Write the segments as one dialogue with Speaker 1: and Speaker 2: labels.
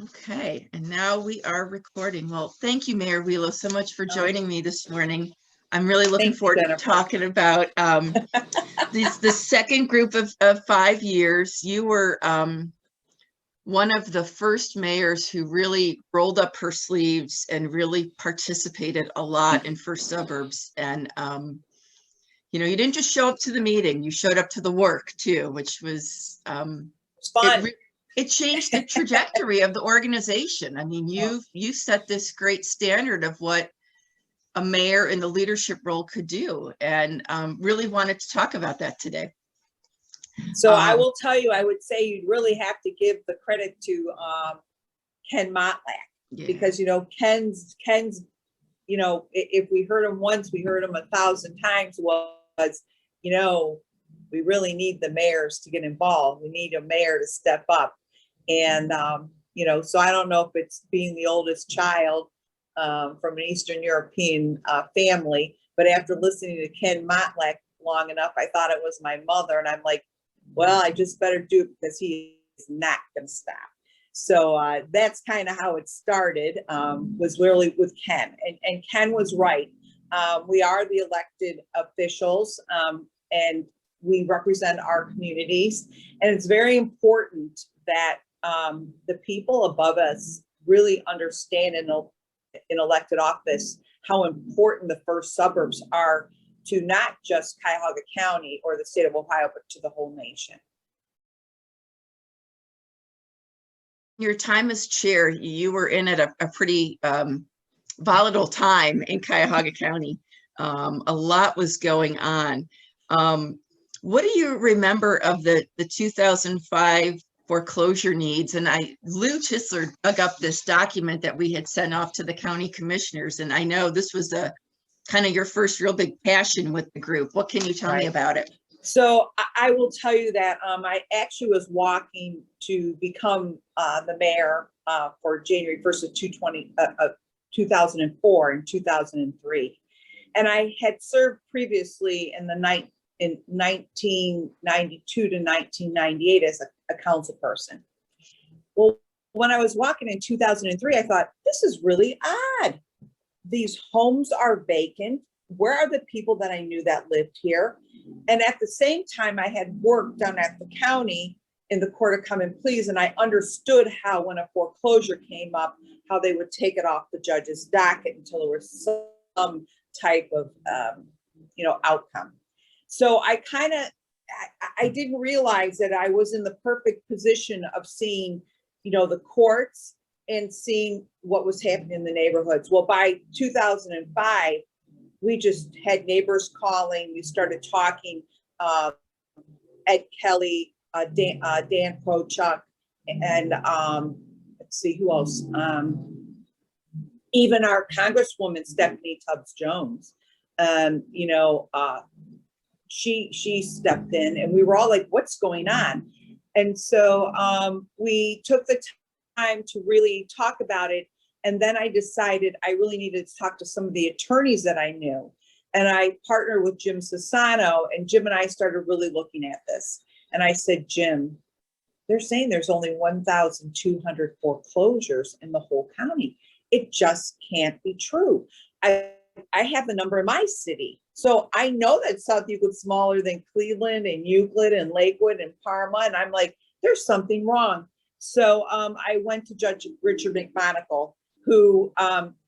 Speaker 1: Okay, and now we are recording. Well, thank you, Mayor Welo, so much for joining me this morning. I'm really looking forward to talking about the second group of 5 years. You were one of the first mayors who really rolled up her sleeves and really participated a lot in First Suburbs. And you know, you didn't just show up to the meeting; you showed up to the work too, which was
Speaker 2: fun.
Speaker 1: It changed the trajectory of the organization. I mean, you set this great standard of what a mayor in the leadership role could do, and really wanted to talk about that today.
Speaker 2: So I will tell you, I would say you'd really have to give the credit to Ken Motlach, because, you know, Ken's, you know, if we heard him once, we heard him 1,000 times, was, you know, we really need the mayors to get involved. We need a mayor to step up. And, you know, so I don't know if it's being the oldest child from an Eastern European family, but after listening to Ken Motlach long enough, I thought it was my mother. And I'm like, well, I just better do it because he is not going to stop. So that's kind of how it started, was really with Ken. And Ken was right. We are the elected officials, and we represent our communities. And it's very important that the people above us really understand in elected office how important the first suburbs are to not just Cuyahoga County or the state of Ohio, but to the whole nation.
Speaker 1: Your time as chair, you were in at a pretty volatile time in Cuyahoga County. A lot was going on. What do you remember of the 2005 foreclosure needs? And Lou Chisler dug up this document that we had sent off to the county commissioners. And I know this was a kind of your first real big passion with the group. What can you tell me about it?
Speaker 2: So I will tell you that I actually was walking to become the mayor for January 1st of 2004 and 2003. And I had served previously in 1992 to 1998 as a council person. Well, when I was walking in 2003, I thought, this is really odd. These homes are vacant. Where are the people that I knew that lived here? And at the same time, I had worked down at the county in the court of common pleas, and I understood how when a foreclosure came up, how they would take it off the judge's docket until there was some type of you know, outcome. So I didn't realize that I was in the perfect position of seeing, you know, the courts and seeing what was happening in the neighborhoods. Well, by 2005, we just had neighbors calling. We started talking, Ed Kelly, Dan Prochuk, and let's see who else. Even our Congresswoman, Stephanie Tubbs Jones, you know, she stepped in, and we were all like, what's going on? And so we took the time to really talk about it. And then I decided I really needed to talk to some of the attorneys that I knew. And I partnered with Jim Sassano, and Jim and I started really looking at this. And I said, Jim, they're saying there's only 1,200 foreclosures in the whole county. It just can't be true. I have the number in my city. So I know that South Euclid's smaller than Cleveland and Euclid and Lakewood and Parma. And I'm like, there's something wrong. So I went to Judge Richard McMonagle, who,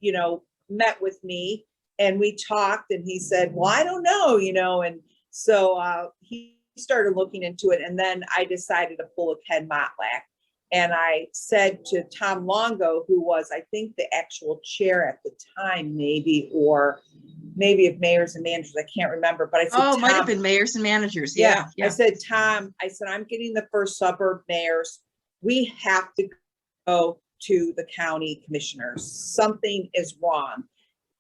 Speaker 2: you know, met with me, and we talked, and he said, well, I don't know, you know, and so he started looking into it. And then I decided to pull a Ken Motlach, and I said to Tom Longo, who was, I think, the actual chair at the time, maybe, or maybe of mayors and managers, I can't remember, but I said,
Speaker 1: oh, it might have been mayors and managers. Yeah.
Speaker 2: I said, Tom, I said, I'm getting the first suburb mayors. We have to go to the county commissioners. Something is wrong.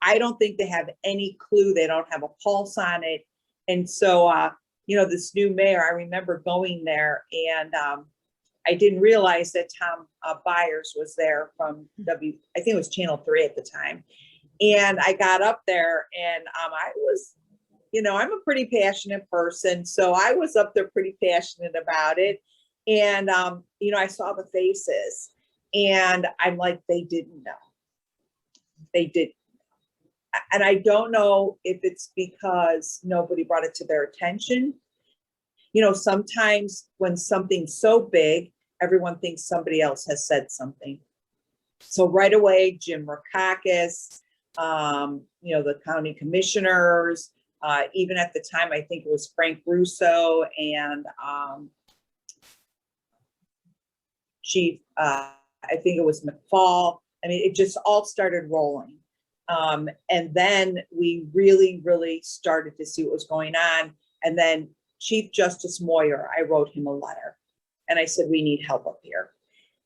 Speaker 2: I don't think they have any clue. They don't have a pulse on it. And so, you know, this new mayor, I remember going there, and I didn't realize that Tom Byers was there from I think it was Channel 3 at the time. And I got up there, and I was, you know, I'm a pretty passionate person. So I was up there pretty passionate about it. And, you know, I saw the faces, And I'm like, they didn't know. They didn't. And I don't know if it's because nobody brought it to their attention. You know, sometimes when something's so big, everyone thinks somebody else has said something. So right away, Jim Rakakis, you know, the county commissioners, even at the time, I think it was Frank Russo and Chief, I think it was McFall. I mean, it just all started rolling. And then we really started to see what was going on. And then Chief Justice Moyer, I wrote him a letter and I said, we need help up here.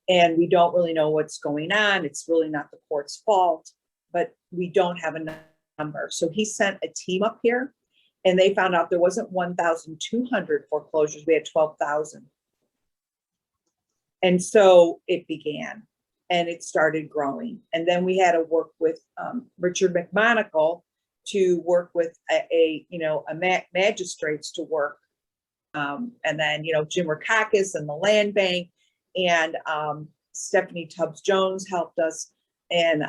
Speaker 2: And we don't really know what's going on. It's really not the court's fault, but we don't have a number. So he sent a team up here and they found out there wasn't 1,200 foreclosures. We had 12,000. And so it began. And it started growing. And then we had to work with Richard McMonagle to work with magistrates to work. And then, you know, Jim Rakakis and the land bank and Stephanie Tubbs Jones helped us. And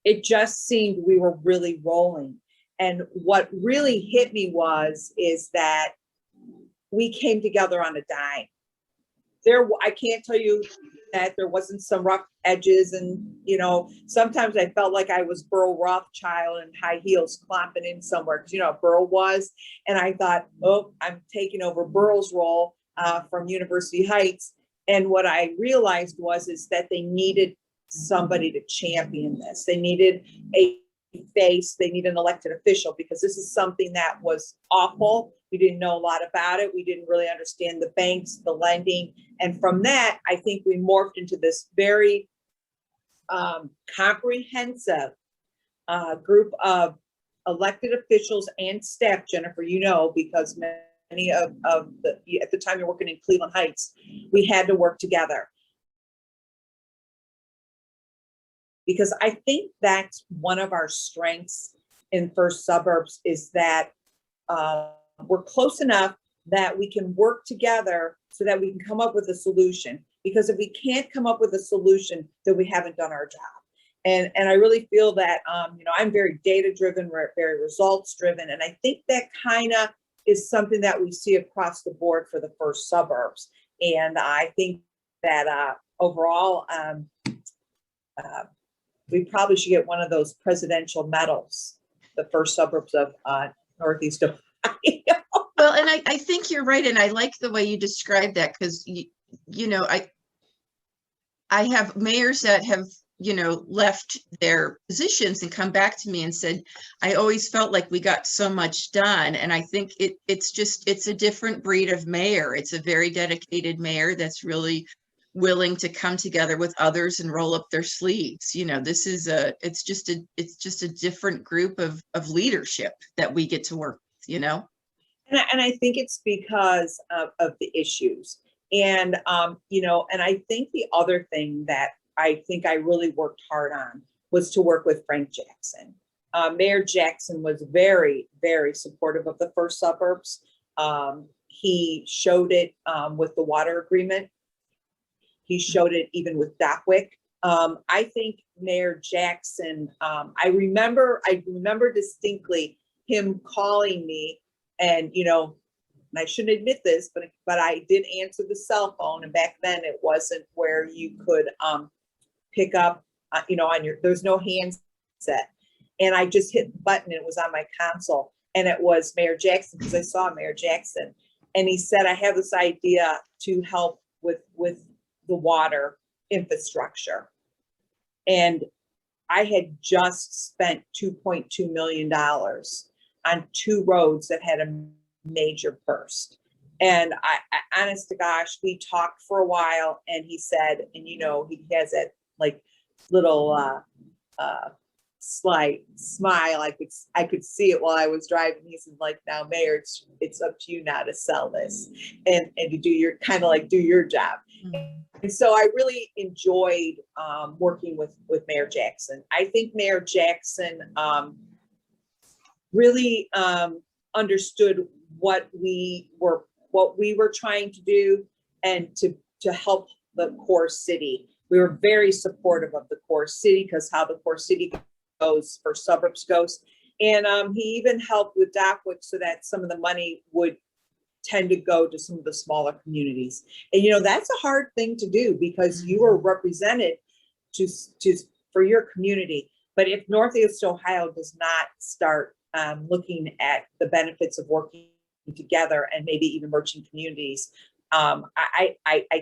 Speaker 2: it just seemed we were really rolling. And what really hit me is that we came together on a dime. I can't tell you that there wasn't some rough edges, and you know, sometimes I felt like I was Burl Rothschild in high heels clomping in somewhere, because you know Burl was, and I thought, oh, I'm taking over Burl's role from University Heights. And what I realized is that they needed somebody to champion this. They needed a face, they need an elected official, because this is something that was awful. We didn't know a lot about it. We didn't really understand the banks, the lending. And from that, I think we morphed into this very comprehensive group of elected officials and staff, Jennifer, you know, because many of the, at the time you're working in Cleveland Heights, we had to work together. Because I think that's one of our strengths in First Suburbs, is that we're close enough that we can work together so that we can come up with a solution. Because if we can't come up with a solution, then we haven't done our job. And I really feel that, you know, I'm very data driven, very results driven. And I think that kind of is something that we see across the board for the First Suburbs. And I think that overall, we probably should get one of those presidential medals, the First Suburbs of Northeast Ohio.
Speaker 1: Well, and I think you're right. And I like the way you described that, because, you know, I have mayors that have, you know, left their positions and come back to me and said, I always felt like we got so much done. And I think it's a different breed of mayor. It's a very dedicated mayor that's really willing to come together with others and roll up their sleeves. You know, this is it's just a different group of leadership that we get to work with, you know?
Speaker 2: And I think it's because of the issues. And, you know, and I think the other thing that I think I really worked hard on was to work with Frank Jackson. Mayor Jackson was very supportive of the First Suburbs. He showed it with the water agreement. He showed it even with Docwick. I think Mayor Jackson, I remember distinctly him calling me, and, you know, and I shouldn't admit this, but I did answer the cell phone. And back then it wasn't where you could pick up, you know, there's no handset. And I just hit the button and it was on my console, and it was Mayor Jackson, because I saw Mayor Jackson. And he said, I have this idea to help with the water infrastructure. And I had just spent $2.2 million on 2 roads that had a major burst. And I honest to gosh, we talked for a while, and he said, and you know, he has that like little slight smile. I could see it while I was driving. He said, like, now Mayor, it's up to you now to sell this and to do your kind of like do your job. Mm-hmm. And so I really enjoyed working with Mayor Jackson. I think Mayor Jackson really understood what we were trying to do, and to help the core city. We were very supportive of the core city because how the core city goes for suburbs goes. And he even helped with DACWIC so that some of the money would tend to go to some of the smaller communities. And, you know, that's a hard thing to do because you are represented to for your community. But if Northeast Ohio does not start looking at the benefits of working together and maybe even merging communities, I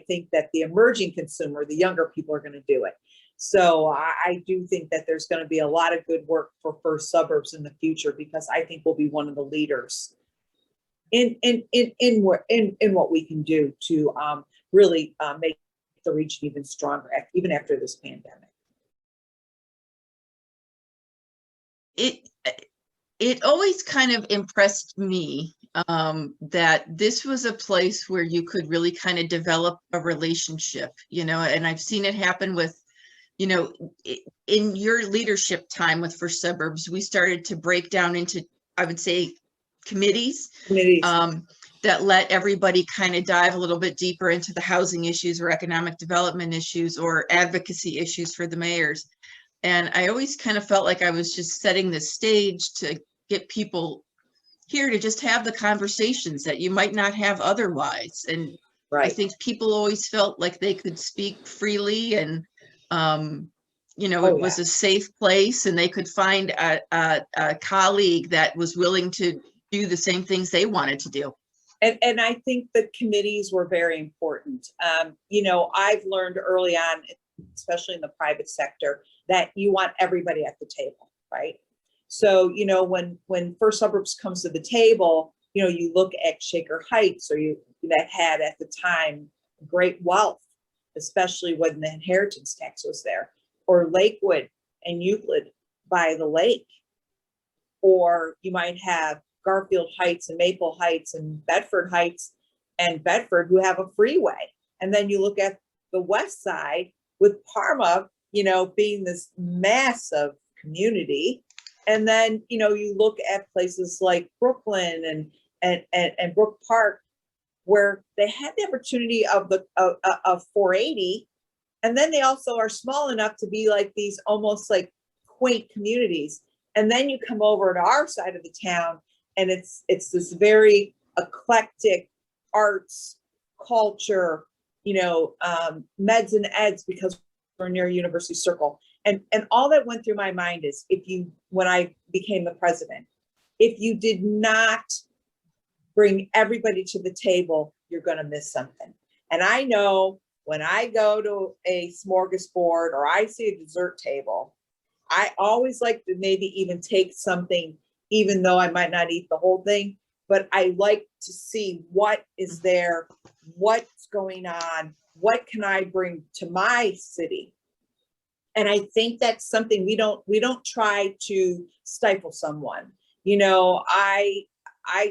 Speaker 2: think that the emerging consumer, the younger people, are going to do it. So I do think that there's going to be a lot of good work for First Suburbs in the future, because I think we'll be one of the leaders in what we can do to really make the region even stronger, even after this pandemic.
Speaker 1: It always kind of impressed me that this was a place where you could really kind of develop a relationship, you know, and I've seen it happen with, you know, in your leadership time with First Suburbs, we started to break down into, I would say, committees that let everybody kind of dive a little bit deeper into the housing issues or economic development issues or advocacy issues for the mayors. And I always kind of felt like I was just setting the stage to get people here to just have the conversations that you might not have otherwise. And I think people always felt like they could speak freely, and you know, it was a safe place, and they could find a colleague that was willing to do the same things they wanted to do.
Speaker 2: And I think the committees were very important. You know, I've learned early on, especially in the private sector, that you want everybody at the table, right? So, you know, when First Suburbs comes to the table, you know, you look at Shaker Heights, or that had at the time great wealth, especially when the inheritance tax was there, or Lakewood and Euclid by the lake, or you might have Garfield Heights and Maple Heights and Bedford Heights and Bedford, who have a freeway. And then you look at the west side with Parma, you know, being this massive community. And then, you know, you look at places like Brooklyn and Brook Park, where they had the opportunity of 480. And then they also are small enough to be like these almost like quaint communities. And then you come over to our side of the town, and it's this very eclectic arts, culture, you know, meds and eds, because we're near University Circle. And all that went through my mind is, when I became the president, if you did not bring everybody to the table, you're going to miss something. And I know when I go to a smorgasbord or I see a dessert table, I always like to maybe even take something, even though I might not eat the whole thing, but I like to see what is there, what's going on, what can I bring to my city. And I think that's something we don't try to stifle someone. You know, I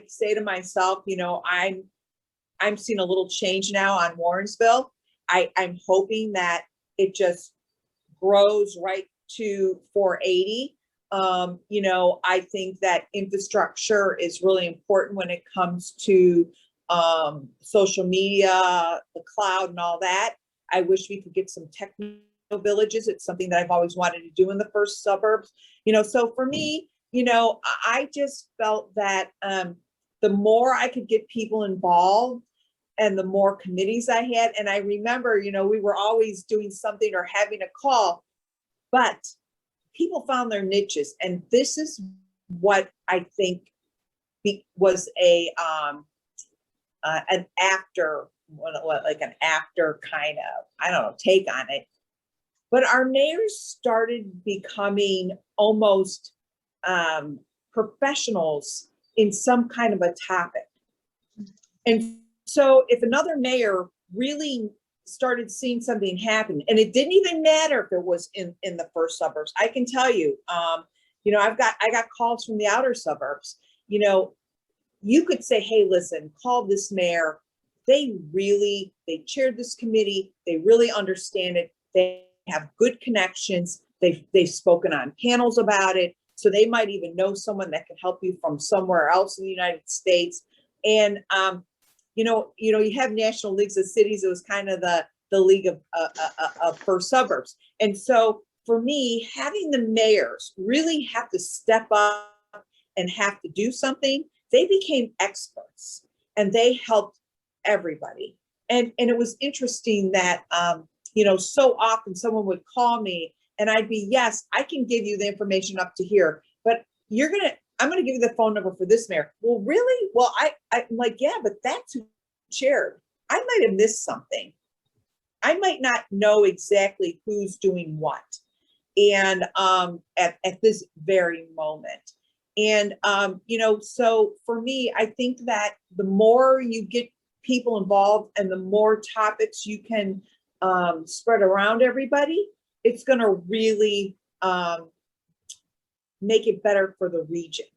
Speaker 2: say to myself, you know, I'm seeing a little change now on Warrensville. I'm hoping that it just grows right to 480. You know, I think that infrastructure is really important when it comes to social media, the cloud, and all that. I wish we could get some technical villages. It's something that I've always wanted to do in the First Suburbs. You know, so for me, you know, I just felt that the more I could get people involved and the more committees I had, and I remember, you know, we were always doing something or having a call, but people found their niches. And this is what I think was an after, like an after kind of, I don't know, take on it. But our mayors started becoming almost professionals in some kind of a topic. And so if another mayor really started seeing something happen, and it didn't even matter if it was in the First Suburbs, I can tell you, you know, I got calls from the outer suburbs. You know, you could say, hey, listen, call this mayor. They chaired this committee. They really understand it. They have good connections. They've spoken on panels about it. So they might even know someone that can help you from somewhere else in the United States. And, you know, you have national leagues of cities. It was kind of the League for Suburbs. And so for me, having the mayors really have to step up and have to do something, they became experts and they helped everybody. And it was interesting that, you know, so often someone would call me and I'd be, yes, I can give you the information up to here, but I'm going to give you the phone number for this mayor. Well, really? Well, I'm like, yeah, but that's who chaired. I might have missed something. I might not know exactly who's doing what. And at this very moment. And, you know, so for me, I think that the more you get people involved and the more topics you can spread around everybody, it's going to really make it better for the region.